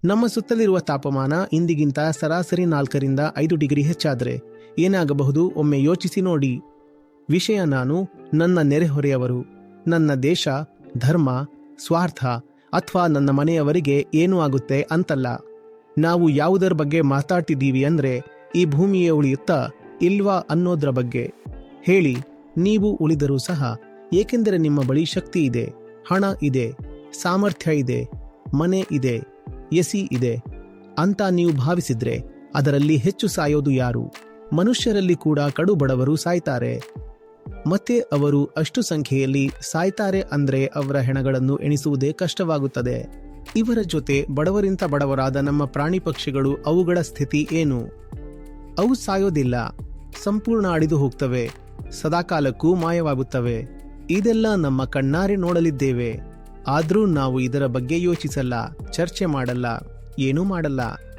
ನಮ್ಮ ಸುತ್ತಲಿರುವ ತಾಪಮಾನ ಇಂದಿಗಿಂತ ಸರಾಸರಿ 4ರಿಂದ 5 ಡಿಗ್ರಿ ಹೆಚ್ಚಾದರೆ ಏನಾಗಬಹುದು ಒಮ್ಮೆ ಯೋಚಿಸಿ ನೋಡಿ. ವಿಷಯ ನಾನು, ನನ್ನ ನೆರೆಹೊರೆಯವರು, ನನ್ನ ದೇಶ, ಧರ್ಮ, ಸ್ವಾರ್ಥ ಅಥವಾ ನನ್ನ ಮನೆಯವರಿಗೆ ಏನೂ ಆಗುತ್ತೆ ಅಂತಲ್ಲ. ನಾವು ಯಾವುದರ ಬಗ್ಗೆ ಮಾತಾಡ್ತಿದ್ದೀವಿ ಅಂದ್ರೆ ಈ ಭೂಮಿಯೇ ಉಳಿಯುತ್ತಾ ಇಲ್ವಾ ಅನ್ನೋದ್ರ ಬಗ್ಗೆ. ಹೇಳಿ, ನೀವು ಉಳಿದರೂ ಸಹ, ಏಕೆಂದರೆ ನಿಮ್ಮ ಬಳಿ ಶಕ್ತಿ ಇದೆ, ಹಣ ಇದೆ, ಸಾಮರ್ಥ್ಯ ಇದೆ, ಮನೆ ಇದೆ, ಎಸಿ ಇದೆ ಅಂತ ನೀವು ಭಾವಿಸಿದ್ರೆ ಅದರಲ್ಲಿ ಹೆಚ್ಚು ಸಾಯೋದು ಯಾರು? ಮನುಷ್ಯರಲ್ಲಿ ಕೂಡ ಕಡು ಬಡವರು ಸಾಯ್ತಾರೆ. ಮತ್ತೆ ಅವರು ಅಷ್ಟು ಸಂಖ್ಯೆಯಲ್ಲಿ ಸಾಯ್ತಾರೆ ಅಂದ್ರೆ ಅವರ ಹೆಣಗಳನ್ನು ಎಣಿಸುವುದೇ ಕಷ್ಟವಾಗುತ್ತದೆ. ಇವರ ಜೊತೆ ಬಡವರಿಂದ ಬಡವರಾದ ನಮ್ಮ ಪ್ರಾಣಿ ಪಕ್ಷಿಗಳು, ಅವುಗಳ ಸ್ಥಿತಿ ಏನು? ಅವು ಸಾಯೋದಿಲ್ಲ, ಸಂಪೂರ್ಣ ಅಳಿದು ಹೋಗ್ತವೆ, ಸದಾಕಾಲಕ್ಕೂ ಮಾಯವಾಗುತ್ತವೆ. ಇದೆಲ್ಲ ನಮ್ಮ ಕಣ್ಣಾರೆ ನೋಡಲಿದ್ದೇವೆ. ಆದ್ರೂ ನಾವು ಇದರ ಬಗ್ಗೆ ಯೋಚಿಸಲ್ಲ, ಚರ್ಚೆ ಮಾಡಲ್ಲ, ಏನೂ ಮಾಡಲ್ಲ.